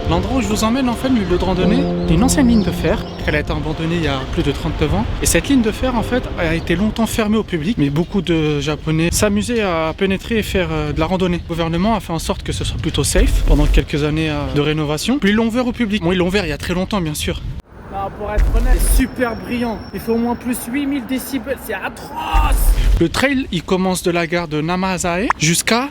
L'endroit où je vous emmène, en fait, le lieu de randonnée, c'est une ancienne ligne de fer. Elle a été abandonnée il y a plus de 39 ans. Et cette ligne de fer, en fait, a été longtemps fermée au public. Mais beaucoup de Japonais s'amusaient à pénétrer et faire de la randonnée. Le gouvernement a fait en sorte que ce soit plutôt safe pendant quelques années de rénovation. Puis ils l'ont ouvert au public. Bon, ils l'ont ouvert il y a très longtemps, bien sûr. Non, pour être honnête, c'est super brillant. Il fait au moins plus 8000 décibels. C'est atroce. Le trail, il commence de la gare de Namazae jusqu'à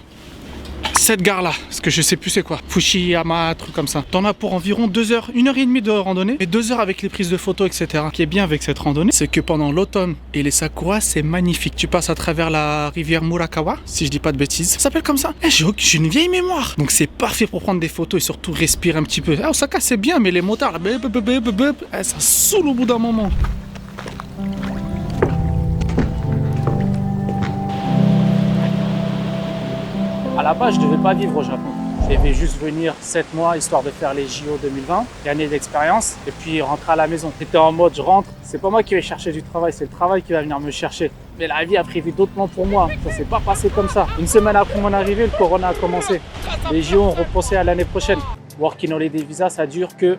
cette gare là, parce que je sais plus c'est quoi, Fushiyama, truc comme ça. T'en as pour environ 2 heures, 1h30 de randonnée, et 2 heures avec les prises de photos, etc. Ce qui est bien avec cette randonnée, c'est que pendant l'automne et les sakuras, c'est magnifique. Tu passes à travers la rivière Murakawa, si je dis pas de bêtises. Ça s'appelle comme ça. J'ai une vieille mémoire, donc c'est parfait pour prendre des photos et surtout respirer un petit peu. Osaka c'est bien, mais les motards, là, ça saoule au bout d'un moment. À la base, je ne devais pas vivre au Japon. Je devais juste venir 7 mois histoire de faire les JO 2020, l'année d'expérience, et puis rentrer à la maison. J'étais en mode, je rentre, c'est pas moi qui vais chercher du travail, c'est le travail qui va venir me chercher. Mais la vie a prévu d'autres plans pour moi, ça s'est pas passé comme ça. Une semaine après mon arrivée, le corona a commencé. Les JO ont repoussé à l'année prochaine. Working Holiday Visa, ça dure que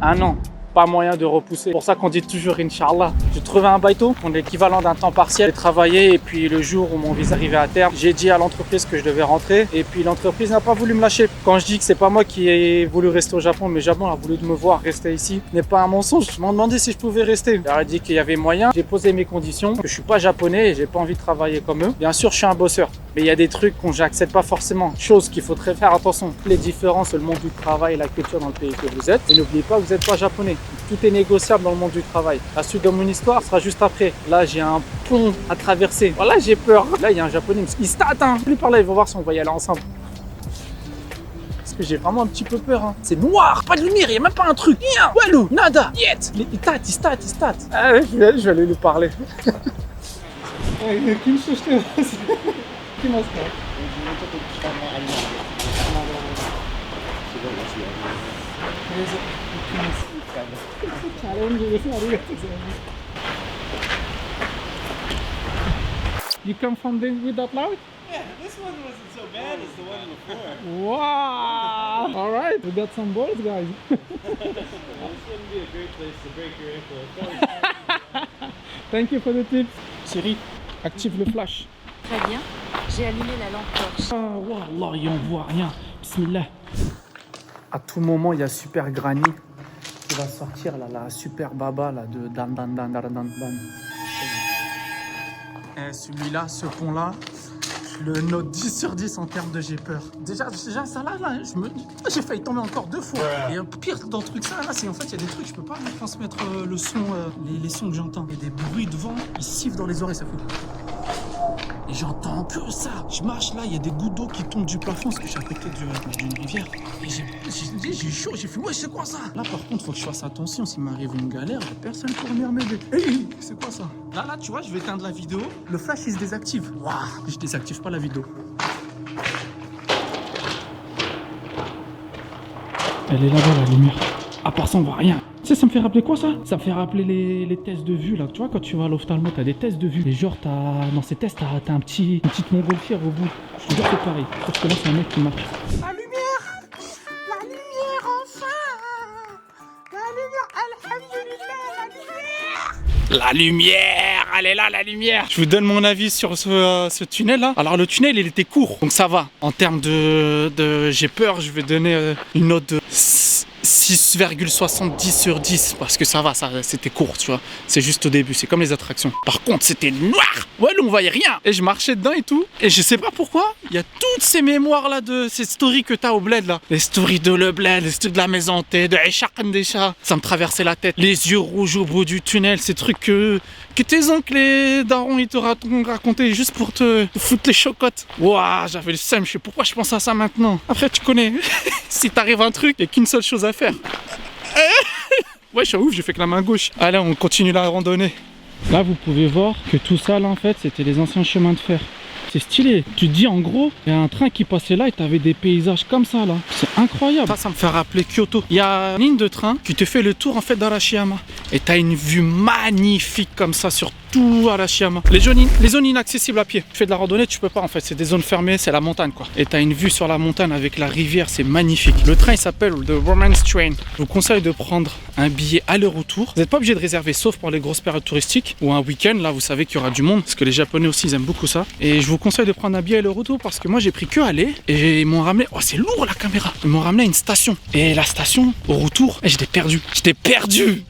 1 an. Pas moyen de repousser. C'est pour ça qu'on dit toujours Inch'Allah. J'ai trouvé un baito, mon équivalent d'un temps partiel. J'ai travaillé et puis le jour où mon visa arrivait à terme, j'ai dit à l'entreprise que je devais rentrer et puis l'entreprise n'a pas voulu me lâcher. Quand je dis que c'est pas moi qui ai voulu rester au Japon, mais Japon a voulu me voir rester ici, n'est pas un mensonge. Je m'en demandais si je pouvais rester. Je leur ai dit qu'il y avait moyen. J'ai posé mes conditions, que je suis pas japonais et j'ai pas envie de travailler comme eux. Bien sûr, je suis un bosseur, mais il y a des trucs qu'on j'accepte pas forcément. Chose qu'il faut très faire attention. Les différences, le monde du travail et la culture dans le pays que vous êtes. Et n'oubliez pas que vous n'êtes pas japonais. Tout est négociable dans le monde du travail. La suite de mon histoire sera juste après. Là, j'ai un pont à traverser. Voilà, j'ai peur. Là, il y a un japonais. Il se tâte. Je vais lui parler. Il va voir si on va y aller ensemble. Parce que j'ai vraiment un petit peu peur. Hein. C'est noir. Pas de lumière. Il n'y a même pas un truc. Rien. Walou. Nada. Yet. Il tâte. Ah ouais, je vais aller lui parler. You come from the without loud? Yeah, this one wasn't so bad as the one before. Wow! All right, we got some balls, guys. This wouldn't be a great place to break your ankle. Thank you for the tips. Siri, active le flash. Très bien, j'ai allumé la lampe torche. Ah, wallah, on voit rien. Bismillah. À tout moment, il y a Super Granny qui va sortir, là, la super baba là, de Dan. Et celui-là, ce pont-là, je le note 10 sur 10 en termes de j'ai peur. Déjà ça là, j'ai failli tomber encore 2 fois. Et pire dans le truc ça, là, c'est en fait, il y a des trucs, je peux pas vous transmettre le son, les sons que j'entends. Il y a des bruits de vent, ils sifflent dans les oreilles, ça fout. Et j'entends que ça. Je marche là, il y a des gouttes d'eau qui tombent du plafond parce que je suis à côté d'une rivière. Et j'ai chaud, j'ai fait ouais, c'est quoi ça? Là par contre, faut que je fasse attention. S'il m'arrive une galère, il n'y a personne pour venir m'aider. Hey, c'est quoi ça? Là, tu vois, je vais éteindre la vidéo. Le flash, il se désactive. Waouh, je désactive pas la vidéo. Elle est là-bas, la lumière. À part ça, on voit rien. Tu sais, ça me fait rappeler quoi ça? Ça me fait rappeler les tests de vue là. Tu vois, quand tu vas à l'ophtalmo, t'as des tests de vue. Et genre, dans ces tests, t'as une petite montgolfière au bout. Je te jure, c'est pareil. Sauf que là, c'est un mec qui marche. La lumière, enfin! La lumière, alhamdoulilah, La lumière, elle est là, la lumière. Je vous donne mon avis sur ce tunnel là. Alors le tunnel, il était court, donc ça va. En termes de j'ai peur, je vais donner une note de 6,70 sur 10 parce que ça va, c'était court, tu vois. C'est juste au début, c'est comme les attractions. Par contre, c'était noir. Ouais, là, on voyait rien. Et je marchais dedans et tout. Et je sais pas pourquoi, il y a toutes ces mémoires là de ces stories que t'as au bled là. Les stories de le bled, les stories de la maison T, de Eshaq Ndesha. Ça me traversait la tête. Les yeux rouges au bout du tunnel, ces trucs que tes oncles et darons ils te racontaient juste pour te foutre les chocottes. Waouh, j'avais le seum, je sais pourquoi je pense à ça maintenant. Après tu connais, si t'arrive un truc, il n'y a qu'une seule chose à faire. Ouais, je suis ouf, j'ai fait que la main gauche. Allez, on continue la randonnée. Là, vous pouvez voir que tout ça, là, en fait, c'était les anciens chemins de fer. C'est stylé. Tu te dis, en gros, il y a un train qui passait là et t'avais des paysages comme ça, là. C'est incroyable. Ça me fait rappeler Kyoto. Il y a une ligne de train qui te fait le tour, en fait, d'Arashiyama. Et t'as une vue magnifique comme ça sur tout Arashiyama. Les zones inaccessibles à pied. Tu fais de la randonnée, tu peux pas, en fait. C'est des zones fermées, c'est la montagne, quoi. Et t'as une vue sur la montagne avec la rivière, c'est magnifique. Le train, il s'appelle The Romance Train. Je vous conseille de prendre un billet aller-retour. Vous n'êtes pas obligé de réserver, sauf pour les grosses périodes touristiques ou un week-end. Là, vous savez qu'il y aura du monde, parce que les Japonais aussi, ils aiment beaucoup ça. Et je vous conseille de prendre un billet aller-retour parce que moi, j'ai pris que aller et ils m'ont ramené. Oh, c'est lourd la caméra. Ils m'ont ramené à une station. Et la station, au retour, j'étais perdu.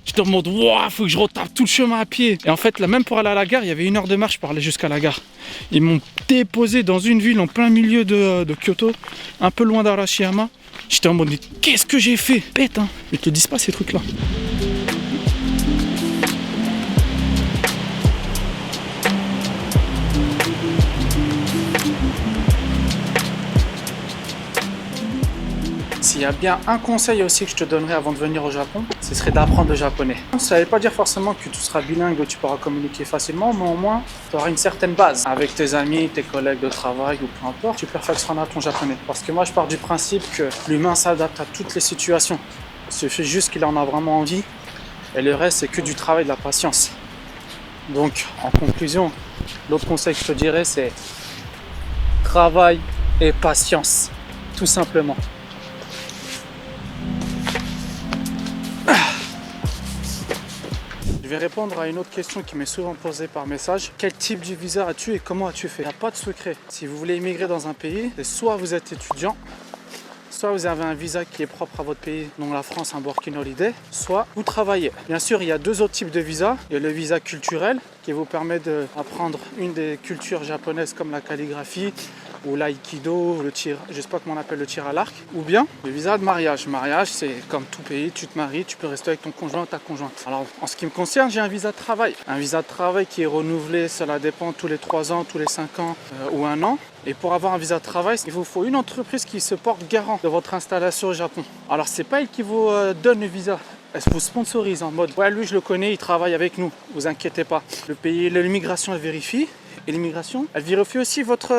J'étais en mode, waouh, faut que je retape tout le chemin à pied. Et en fait, là, même pour aller à la gare, il y avait 1 heure de marche pour aller jusqu'à la gare. Ils m'ont déposé dans une ville en plein milieu de Kyoto, un peu loin d'Arashiyama. J'étais en mode, qu'est-ce que j'ai fait? Bête, hein. Ils te disent pas ces trucs-là. S'il y a bien un conseil aussi que je te donnerais avant de venir au Japon, ce serait d'apprendre le japonais. Ça ne veut pas dire forcément que tu seras bilingue ou tu pourras communiquer facilement, mais au moins tu auras une certaine base. Avec tes amis, tes collègues de travail ou peu importe, tu perfectionneras ton japonais. Parce que moi je pars du principe que l'humain s'adapte à toutes les situations. Il suffit juste qu'il en a vraiment envie et le reste c'est que du travail, de la patience. Donc en conclusion, l'autre conseil que je te dirais c'est travail et patience, tout simplement. Je vais répondre à une autre question qui m'est souvent posée par message. Quel type de visa as-tu et comment as-tu fait? Il n'y a pas de secret. Si vous voulez immigrer dans un pays, c'est soit vous êtes étudiant, soit vous avez un visa qui est propre à votre pays, dont la France, un working holiday, soit vous travaillez. Bien sûr, il y a 2 autres types de visas. Il y a le visa culturel qui vous permet d'apprendre une des cultures japonaises comme la calligraphie ou l'aïkido, le tir, je sais pas comment on appelle le tir à l'arc, ou bien le visa de mariage. Mariage, c'est comme tout pays, tu te maries, tu peux rester avec ton conjoint ou ta conjointe. Alors, en ce qui me concerne, j'ai un visa de travail. Un visa de travail qui est renouvelé, cela dépend tous les 3 ans, tous les 5 ans ou 1 an. Et pour avoir un visa de travail, il vous faut une entreprise qui se porte garant de votre installation au Japon. Alors, c'est pas elle qui vous donne le visa. Elle vous sponsorise en mode « Ouais, lui, je le connais, il travaille avec nous, vous inquiétez pas ». Le pays, l'immigration, elle vérifie. Et l'immigration, elle vérifie aussi votre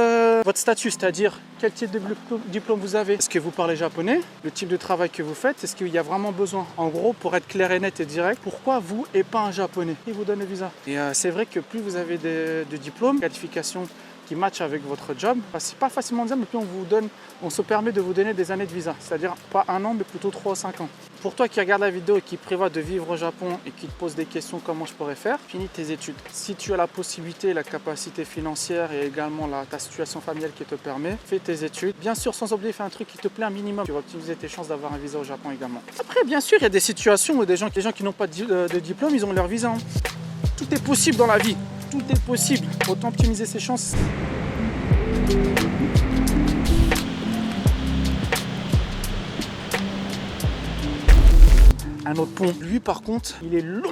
statut, c'est-à-dire quel type de diplôme vous avez. Est-ce que vous parlez japonais? Le type de travail que vous faites, est-ce qu'il y a vraiment besoin? En gros, pour être clair et net et direct, pourquoi vous et pas un japonais? Qui vous donne le visa? Et c'est vrai que plus vous avez de diplômes, qualifications qui matchent avec votre job, c'est pas facilement dire, mais plus on se permet de vous donner des années de visa, c'est-à-dire pas 1 an, mais plutôt 3 ou 5 ans. Pour toi qui regarde la vidéo et qui prévoit de vivre au Japon et qui te pose des questions comment je pourrais faire, finis tes études. Si tu as la possibilité, la capacité financière et également ta situation familiale qui te permet, fais tes études. Bien sûr, sans oublier, fais un truc qui te plaît un minimum. Tu vas optimiser tes chances d'avoir un visa au Japon également. Après, bien sûr, il y a des situations où des gens qui n'ont pas de diplôme, ils ont leur visa. Tout est possible dans la vie. Tout est possible. Autant optimiser ses chances. Un autre pont, lui par contre, il est long.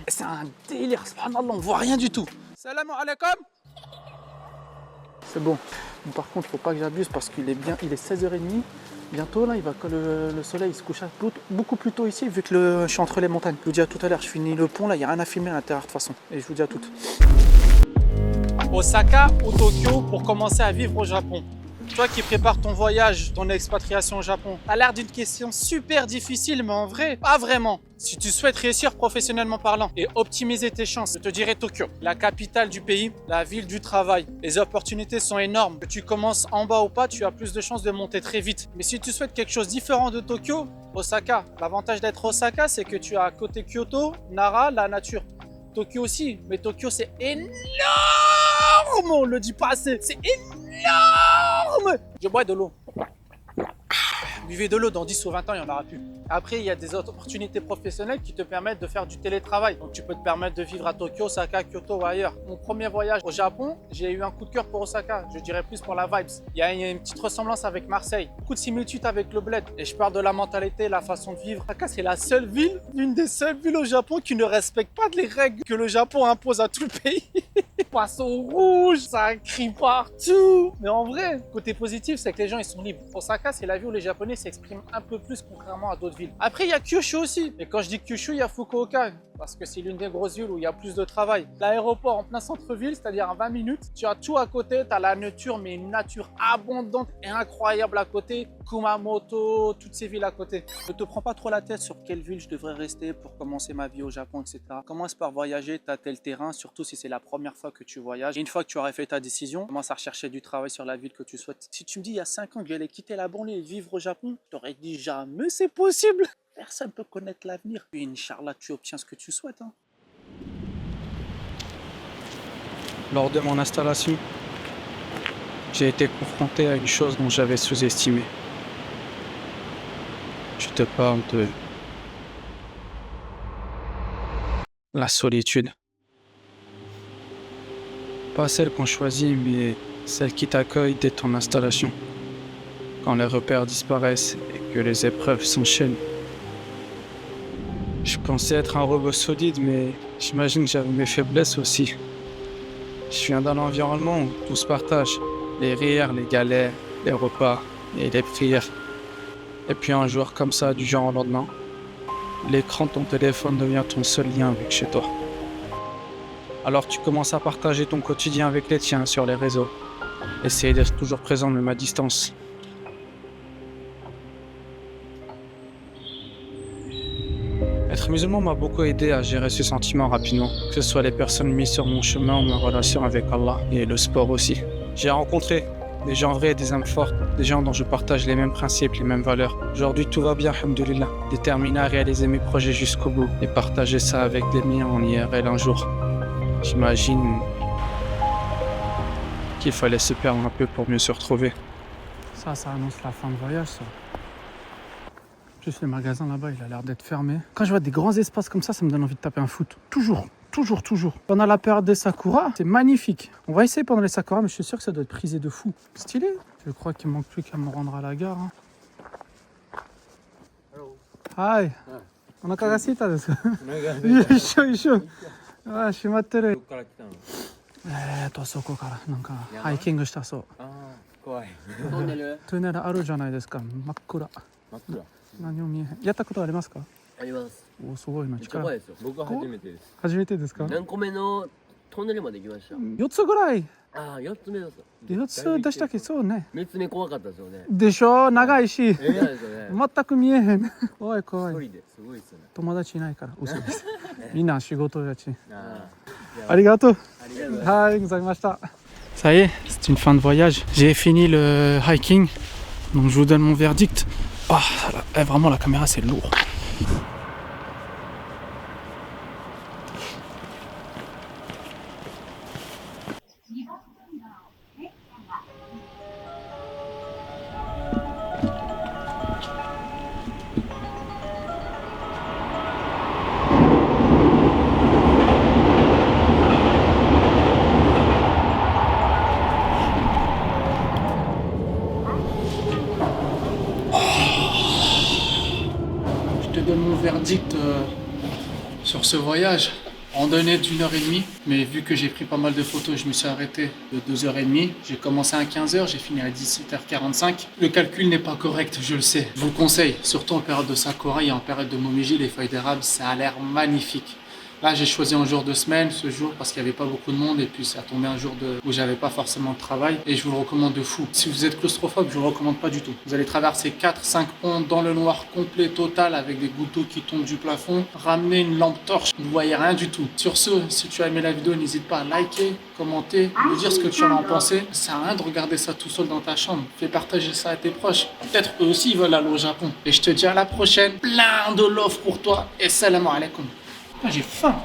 C'est un délire, subhanallah, on voit rien du tout. Salam alaikum. C'est bon. Par contre, faut pas que j'abuse parce qu'il est 16h30. Bientôt là, le soleil se couche beaucoup plus tôt ici vu que je suis entre les montagnes. Je vous dis à tout à l'heure, je finis le pont là, il n'y a rien à filmer à l'intérieur de toute façon. Et je vous dis à toutes. Osaka ou Tokyo pour commencer à vivre au Japon? Toi qui prépares ton voyage, ton expatriation au Japon, a l'air d'une question super difficile, mais en vrai, pas vraiment. Si tu souhaites réussir professionnellement parlant et optimiser tes chances, je te dirais Tokyo. La capitale du pays, la ville du travail. Les opportunités sont énormes. Que tu commences en bas ou pas, tu as plus de chances de monter très vite. Mais si tu souhaites quelque chose de différent de Tokyo, Osaka. L'avantage d'être Osaka, c'est que tu as à côté Kyoto, Nara, la nature. Tokyo aussi, mais Tokyo c'est énorme, on le dit pas assez, c'est énorme. Je bois de l'eau. Buvez de l'eau, dans 10 ou 20 ans, il n'y en aura plus. Après, il y a des opportunités professionnelles qui te permettent de faire du télétravail. Donc, tu peux te permettre de vivre à Tokyo, Osaka, Kyoto ou ailleurs. Mon premier voyage au Japon, j'ai eu un coup de cœur pour Osaka. Je dirais plus pour la vibes. Il y a une petite ressemblance avec Marseille. Beaucoup de similitudes avec le bled. Et je parle de la mentalité, la façon de vivre. Osaka, c'est la seule ville, l'une des seules villes au Japon qui ne respecte pas les règles que le Japon impose à tout le pays. Poisson rouge, ça crie partout. Mais en vrai, côté positif, c'est que les gens ils sont libres. Osaka, c'est la ville où les Japonais s'expriment un peu plus contrairement à d'autres villes. Après, il y a Kyushu aussi. Et quand je dis Kyushu, il y a Fukuoka. Parce que c'est l'une des grosses villes où il y a plus de travail. L'aéroport en plein centre-ville, c'est-à-dire à 20 minutes, tu as tout à côté, tu as la nature, mais une nature abondante et incroyable à côté. Kumamoto, toutes ces villes à côté. Ne te prends pas trop la tête sur quelle ville je devrais rester pour commencer ma vie au Japon, etc. Commence par voyager, tu as tel terrain, surtout si c'est la première fois que tu voyages. Et une fois que tu aurais fait ta décision, commence à rechercher du travail sur la ville que tu souhaites. Si tu me dis il y a 5 ans que j'allais quitter la banlieue et vivre au Japon, je t'aurais dit jamais c'est possible. Personne ne peut connaître l'avenir. Puis Inch'Allah, tu obtiens ce que tu souhaites. Hein. Lors de mon installation, j'ai été confronté à une chose dont j'avais sous-estimé. Je te parle de la solitude. Pas celle qu'on choisit, mais celle qui t'accueille dès ton installation. Quand les repères disparaissent et que les épreuves s'enchaînent. Je pensais être un robot solide, mais j'imagine que j'avais mes faiblesses aussi. Je viens d'un environnement où tout se partage. Les rires, les galères, les repas et les prières. Et puis un jour comme ça, du jour au lendemain, l'écran de ton téléphone devient ton seul lien avec chez toi. Alors tu commences à partager ton quotidien avec les tiens sur les réseaux. Essayer d'être toujours présent même à distance. Être musulman m'a beaucoup aidé à gérer ce sentiment rapidement, que ce soit les personnes mises sur mon chemin ou ma relation avec Allah, et le sport aussi. J'ai rencontré des gens vrais et des âmes fortes, des gens dont je partage les mêmes principes, les mêmes valeurs. Aujourd'hui, tout va bien, alhamdoulilah. Déterminé à réaliser mes projets jusqu'au bout et partager ça avec les miens en IRL un jour. J'imagine qu'il fallait se perdre un peu pour mieux se retrouver. Ça annonce la fin de voyage, ça. Juste le magasin là-bas, il a l'air d'être fermé. Quand je vois des grands espaces comme ça me donne envie de taper un foot. Toujours. Pendant la période des Sakura, c'est magnifique. On va essayer pendant les Sakura, mais je suis sûr que ça doit être prisé de fou. Stylé. Je crois qu'il manque plus qu'à me rendre à la gare. Hein. Hi. Onaka ga suita desuか? 一緒。あ、閉まってる。どっから来たの？そこからなんかハイキングしたそう。ああ、怖い。トンネルトゥネルあるじゃないですか。真っ暗。真っ暗。何も見えへん。やったことありますか？あります。お、すごいな。めっちゃ怖いですよ。僕は初めてです。初めてですか？何個目のトンネルまで行きました。 4つぐらい。ああ、4つ目です。4つでしたっけ？そうね。 3つ目怖かったですよね。でしょ、長いし。そうですよね。全く見えへん。怖い怖い。一人ですごいですよね。友達いないから嘘です。みんな仕事やし。あありがとう。ありがとうございます。はい、ございました。Ça y est, c'est une fin de voyage. J'ai fini le hiking. Donc je vous donne mon verdict. Oh, vraiment la caméra c'est lourd. Je te donne mon verdict sur ce voyage. Randonnée d'1h30, mais vu que j'ai pris pas mal de photos, je me suis arrêté de 2h30. J'ai commencé à 15h, j'ai fini à 17h45. Le calcul n'est pas correct, je le sais. Je vous le conseille, surtout en période de Sakura et en période de Momiji, les feuilles d'érable, ça a l'air magnifique. Là, j'ai choisi un jour de semaine, ce jour, parce qu'il n'y avait pas beaucoup de monde et puis ça tombait un jour où j'avais pas forcément de travail et je vous le recommande de fou. Si vous êtes claustrophobe, je vous le recommande pas du tout. Vous allez traverser 4-5 ponts dans le noir complet total avec des gouttes d'eau qui tombent du plafond. Ramenez une lampe torche, vous ne voyez rien du tout. Sur ce, si tu as aimé la vidéo, n'hésite pas à liker, commenter, me dire ce que tu en as pensé. Ça sert à rien de regarder ça tout seul dans ta chambre. Fais partager ça à tes proches. Peut-être eux aussi ils veulent aller au Japon. Et je te dis à la prochaine. Plein de love pour toi et salam alaikum. J'ai faim.